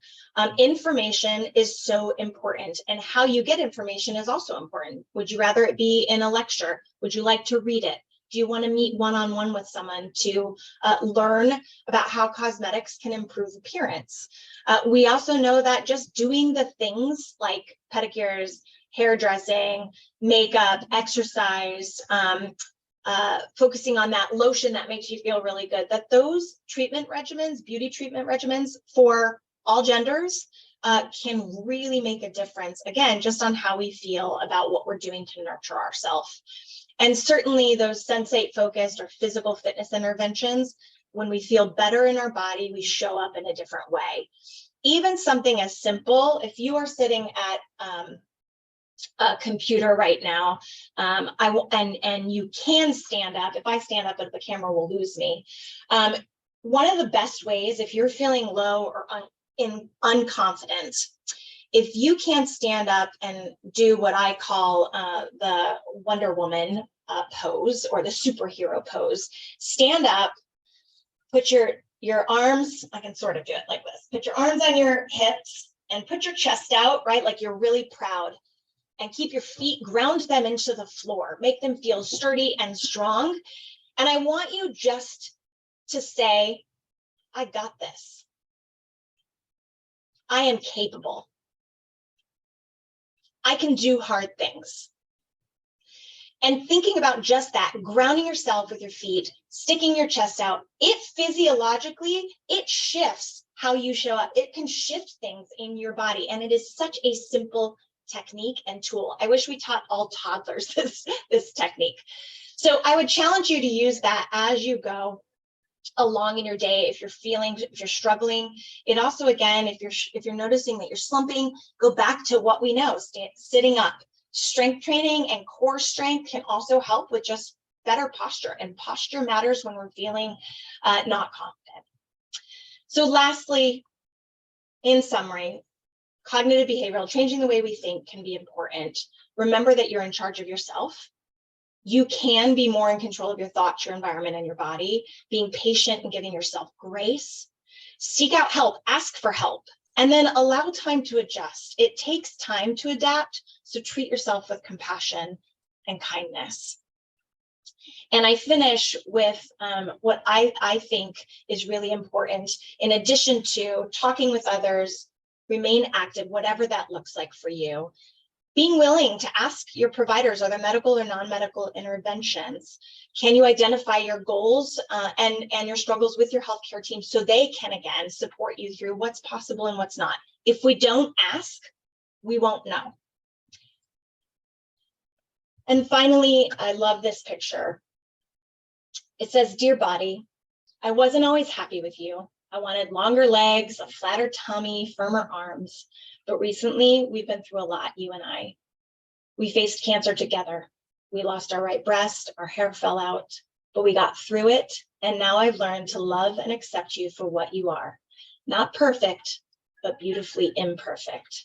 Information is so important, and how you get information is also important. Would you rather it be in a lecture? Would you like to read it? Do you want to meet one-on-one with someone to learn about how cosmetics can improve appearance? We also know that just doing the things like pedicures, hairdressing, makeup, exercise, focusing on that lotion that makes you feel really good, that those treatment regimens, beauty treatment regimens for all genders can really make a difference, again, just on how we feel about what we're doing to nurture ourselves. And certainly those sensate focused or physical fitness interventions, when we feel better in our body, we show up in a different way. Even something as simple, if you are sitting at a computer right now, and you can stand up. If I stand up, the camera will lose me. One of the best ways, if you're feeling low or unconfident, if you can't stand up and do what I call the Wonder Woman pose, or the superhero pose, stand up, put your arms, I can sort of do it like this, put your arms on your hips and put your chest out, right? Like you're really proud. And keep your feet, ground them into the floor, make them feel sturdy and strong. And I want you just to say, I got this. I am capable. I can do hard things. And thinking about just that, grounding yourself with your feet, sticking your chest out, it physiologically, it shifts how you show up. It can shift things in your body. And it is such a simple technique and tool. I wish we taught all toddlers this technique. So I would challenge you to use that as you go along in your day. If you're struggling, it also, again, if you're noticing that you're slumping, go back to what we know, sitting up. Strength training and core strength can also help with just better posture, and posture matters when we're feeling not confident. So lastly, in summary, cognitive behavioral, changing the way we think, can be important. Remember that you're in charge of yourself. You can be more in control of your thoughts, your environment, and your body. Being patient and giving yourself grace. Seek out help, ask for help, and then allow time to adjust. It takes time to adapt, so treat yourself with compassion and kindness. And I finish with what I think is really important, in addition to talking with others, remain active, whatever that looks like for you. Being willing to ask your providers, are there medical or non-medical interventions? Can you identify your goals and your struggles with your healthcare team so they can, again, support you through what's possible and what's not? If we don't ask, we won't know. And finally, I love this picture. It says, "Dear body, I wasn't always happy with you. I wanted longer legs, a flatter tummy, firmer arms. But recently, we've been through a lot, you and I. We faced cancer together. We lost our right breast, our hair fell out, but we got through it. And now I've learned to love and accept you for what you are. Not perfect, but beautifully imperfect.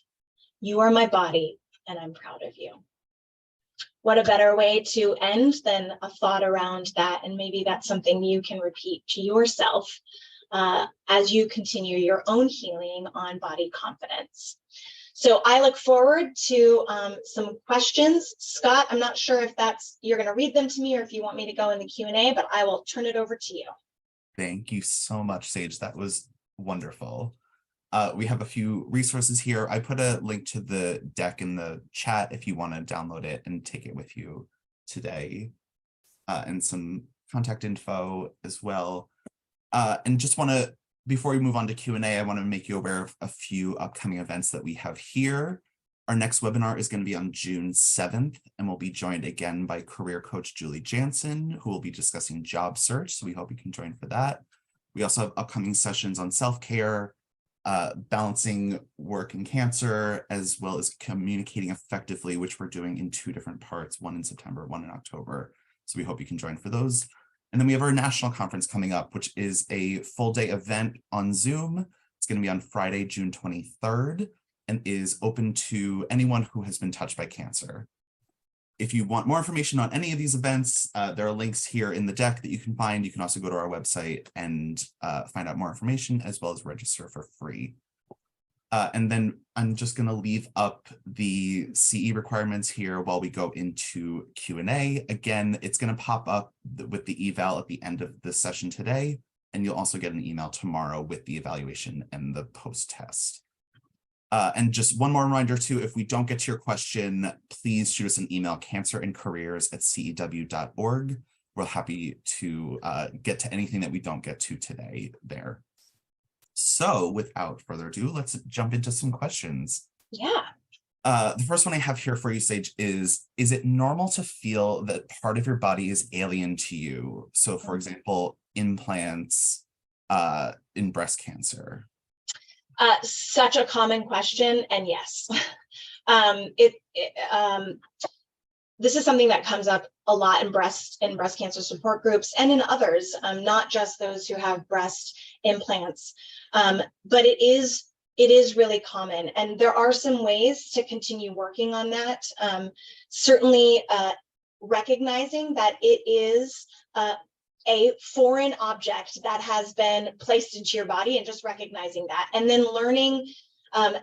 You are my body, and I'm proud of you." What a better way to end than a thought around that. And maybe that's something you can repeat to yourself as you continue your own healing on body confidence. So I look forward to some questions. Scott, I'm not sure if you're going to read them to me or if you want me to go in the Q&A, but I will turn it over to you. Thank you so much, Sage. That was wonderful. We have a few resources here. I put a link to the deck in the chat if you want to download it and take it with you today, and some contact info as well. And just want to, before we move on to Q&A, I want to make you aware of a few upcoming events that we have here. Our next webinar is going to be on June 7th, and we'll be joined again by career coach Julie Jansen, who will be discussing job search. So we hope you can join for that. We also have upcoming sessions on self-care, balancing work and cancer, as well as communicating effectively, which we're doing in 2 different parts, one in September, one in October. So we hope you can join for those. And then we have our national conference coming up, which is a full day event on Zoom. It's going to be on Friday, June 23rd, and is open to anyone who has been touched by cancer. If you want more information on any of these events, there are links here in the deck that you can find. You can also go to our website and find out more information, as well as register for free. And then I'm just going to leave up the CE requirements here while we go into Q&A. Again, it's going to pop up with the eval at the end of the session today, and you'll also get an email tomorrow with the evaluation and the post-test. And just one more reminder too, if we don't get to your question, please shoot us an email, cancerandcareers@cew.org. We're happy to get to anything that we don't get to today there. So without further ado, let's jump into some questions. Yeah. The first one I have here for you, Sage, is it normal to feel that part of your body is alien to you? So for example, implants in breast cancer. Such a common question, and yes. This is something that comes up a lot in breast cancer support groups and in others, not just those who have breast implants. But it is really common, and there are some ways to continue working on that. Certainly recognizing that it is a foreign object that has been placed into your body, and just recognizing that, and then learning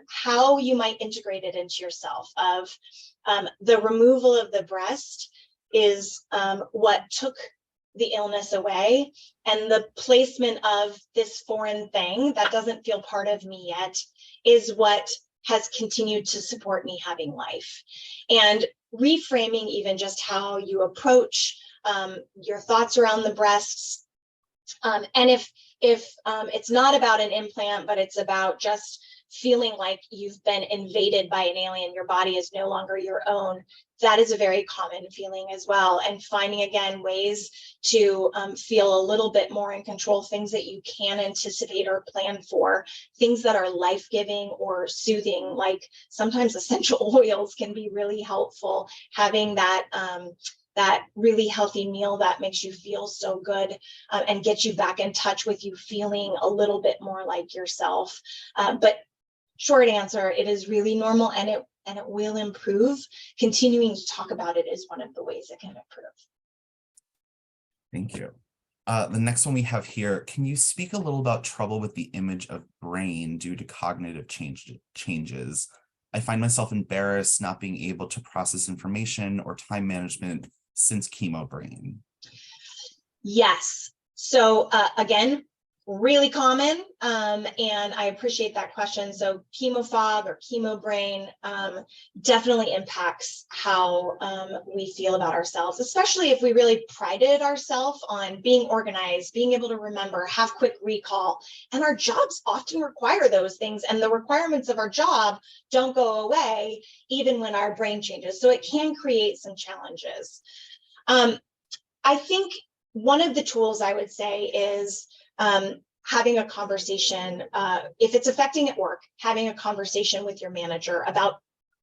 how you might integrate it into yourself. The removal of the breast is what took the illness away, and the placement of this foreign thing that doesn't feel part of me yet is what has continued to support me having life. And reframing even just how you approach your thoughts around the breasts. And if it's not about an implant, but it's about just feeling like you've been invaded by an alien, your body is no longer your own, that is a very common feeling as well. And finding, again, ways to feel a little bit more in control, things that you can anticipate or plan for, things that are life-giving or soothing, like sometimes essential oils can be really helpful. Having that really healthy meal that makes you feel so good and get you back in touch with you feeling a little bit more like yourself. But short answer, it is really normal, and it will improve. Continuing to talk about it is one of the ways it can improve. Thank you. The next one we have here, can you speak a little about trouble with the image of brain due to cognitive changes? I find myself embarrassed not being able to process information or time management since chemo brain. Yes. So again, really common, and I appreciate that question. So chemo fog or chemo brain definitely impacts how we feel about ourselves, especially if we really prided ourselves on being organized, being able to remember, have quick recall. And our jobs often require those things, and the requirements of our job don't go away even when our brain changes. So it can create some challenges. I think one of the tools I would say is having a conversation, if it's affecting at work, having a conversation with your manager about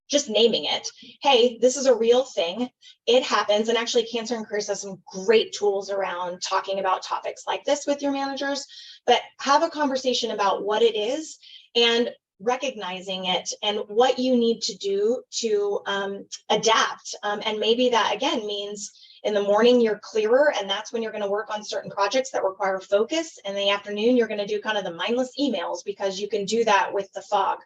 just naming it. Hey, this is a real thing. It happens. And actually, Cancer and Careers has some great tools around talking about topics like this with your managers, but have a conversation about what it is and recognizing it and what you need to do to adapt. And maybe that, again, means in the morning, you're clearer, and that's when you're going to work on certain projects that require focus. In the afternoon, you're going to do kind of the mindless emails because you can do that with the fog.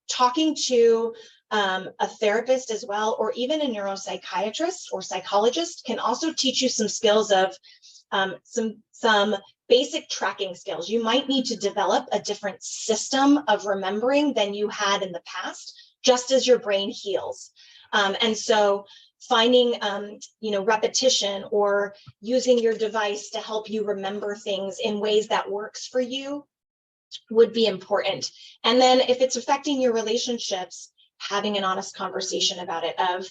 Talking to a therapist as well, or even a neuropsychiatrist or psychologist, can also teach you some skills of some basic tracking skills. You might need to develop a different system of remembering than you had in the past, just as your brain heals. And so finding repetition or using your device to help you remember things in ways that works for you would be important. And then if it's affecting your relationships, having an honest conversation about it of,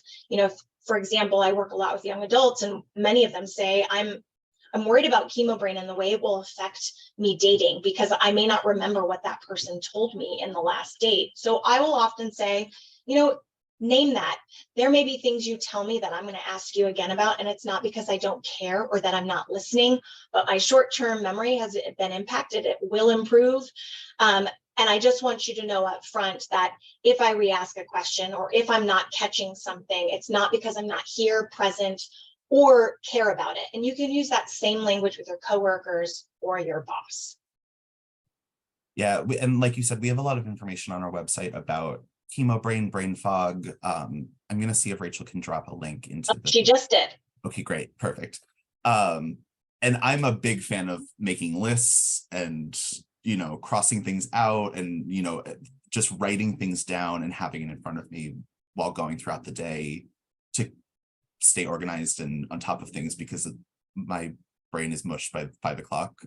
for example, I work a lot with young adults, and many of them say, I'm worried about chemo brain and the way it will affect me dating, because I may not remember what that person told me in the last date. So I will often say, name that. There may be things you tell me that I'm going to ask you again about, and it's not because I don't care or that I'm not listening, but my short-term memory has been impacted. It will improve. And I just want you to know up front that if I re-ask a question or if I'm not catching something, it's not because I'm not here, present, or care about it. And you can use that same language with your coworkers or your boss. Yeah, and like you said, we have a lot of information on our website about chemo brain, brain fog. I'm going to see if Rachel can drop a link into She just did. Okay, great. Perfect. And I'm a big fan of making lists and, crossing things out and, just writing things down and having it in front of me while going throughout the day to stay organized and on top of things, because my brain is mush by 5 o'clock.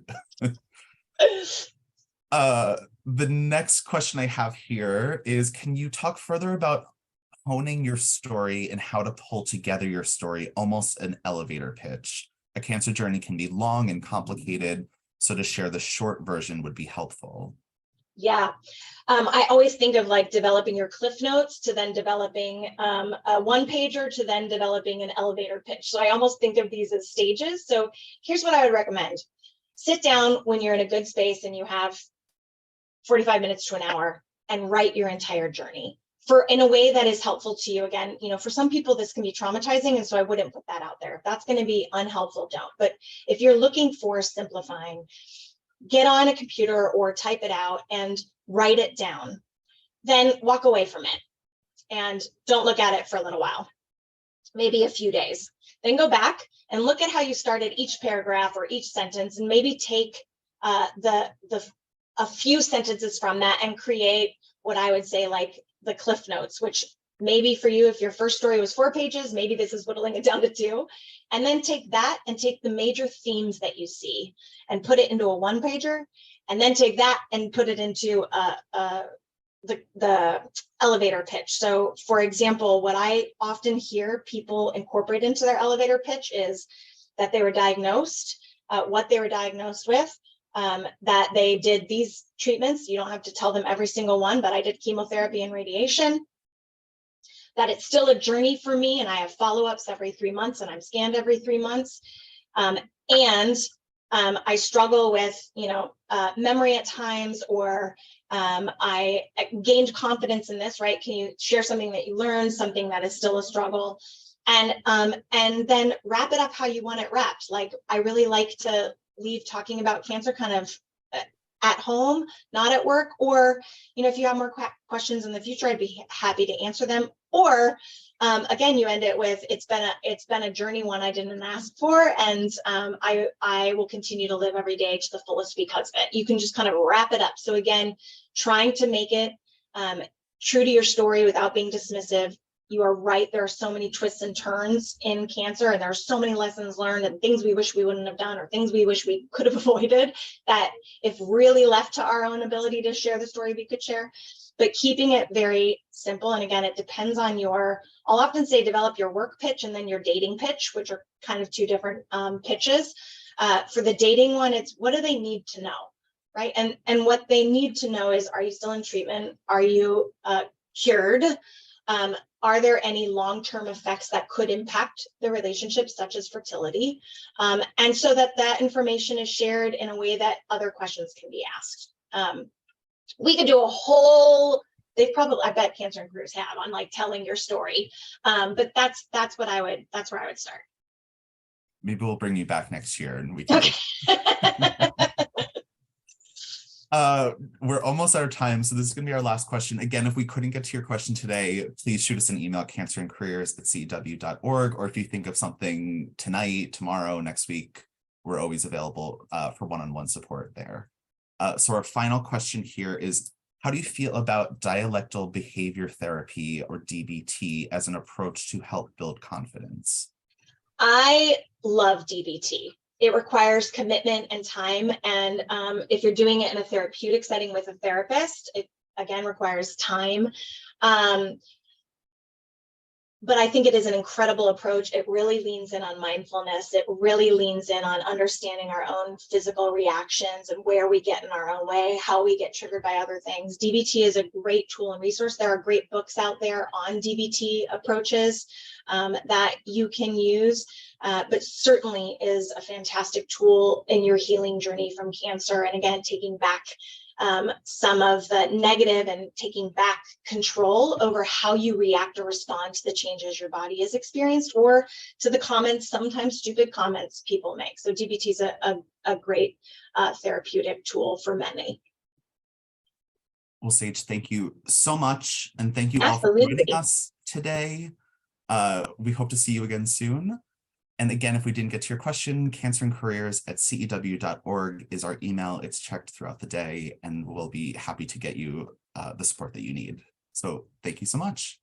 The next question I have here is, can you talk further about honing your story and how to pull together your story, almost an elevator pitch? A cancer journey can be long and complicated, so to share the short version would be helpful. Yeah. I always think of like developing your cliff notes to then developing a one-pager to then developing an elevator pitch. So I almost think of these as stages. So here's what I would recommend. Sit down when you're in a good space and you have 45 minutes to an hour and write your entire journey in a way that is helpful to you. Again, for some people, this can be traumatizing, and so I wouldn't put that out there. If that's going to be unhelpful, don't. But if you're looking for simplifying, get on a computer or type it out and write it down. Then walk away from it and don't look at it for a little while, maybe a few days. Then go back and look at how you started each paragraph or each sentence, and maybe take a few sentences from that and create what I would say like the cliff notes, which maybe for you, if your first story was 4 pages, maybe this is whittling it down to 2. And then take that and take the major themes that you see and put it into a 1-pager, and then take that and put it into the elevator pitch. So for example, what I often hear people incorporate into their elevator pitch is that they were diagnosed, what they were diagnosed with, that they did these treatments. You don't have to tell them every single one, but I did chemotherapy and radiation. That it's still a journey for me, and I have follow-ups every 3 months, and I'm scanned every 3 months. And I struggle with, memory at times, or I gained confidence in this, right? Can you share something that you learned, something that is still a struggle? And then wrap it up how you want it wrapped. Like, I really like to leave talking about cancer kind of at home, not at work, or, if you have more questions in the future, I'd be happy to answer them. Or again, you end it with, it's been a journey, one I didn't ask for, and I will continue to live every day to the fullest because of it. You can just kind of wrap it up. So again, trying to make it true to your story without being dismissive. You are right. There are so many twists and turns in cancer, and there are so many lessons learned and things we wish we wouldn't have done, or things we wish we could have avoided, that if really left to our own ability to share the story, we could share. But keeping it very simple. And again, it depends on I'll often say develop your work pitch and then your dating pitch, which are kind of two different pitches. For the dating one, it's what do they need to know, right? And what they need to know is, are you still in treatment? Are you cured? Are there any long-term effects that could impact the relationship, such as fertility? And so that information is shared in a way that other questions can be asked. We could do a whole, I bet Cancer and Careers have, on like telling your story. But that's where I would start. Maybe we'll bring you back next year and we can. Okay. We're almost out of time, so this is going to be our last question. Again, if we couldn't get to your question today, please shoot us an email, cancerandcareers@cew.org, or if you think of something tonight, tomorrow, next week, we're always available for one-on-one support there. So our final question here is, how do you feel about dialectal behavior therapy, or DBT, as an approach to help build confidence? I love DBT. It requires commitment and time. And if you're doing it in a therapeutic setting with a therapist, it again requires time. But I think it is an incredible approach. It really leans in on mindfulness. It really leans in on understanding our own physical reactions and where we get in our own way, how we get triggered by other things. DBT is a great tool and resource. There are great books out there on DBT approaches that you can use, but certainly is a fantastic tool in your healing journey from cancer. And again, taking back some of the negative and taking back control over how you react or respond to the changes your body has experienced, or to the comments, sometimes stupid comments people make. So DBT is a great therapeutic tool for many. Well, Sage, thank you so much. And thank you all for joining us today. We hope to see you again soon. And again, if we didn't get to your question, cancerandcareers@cew.org is our email. It's checked throughout the day, and we'll be happy to get you the support that you need. So thank you so much.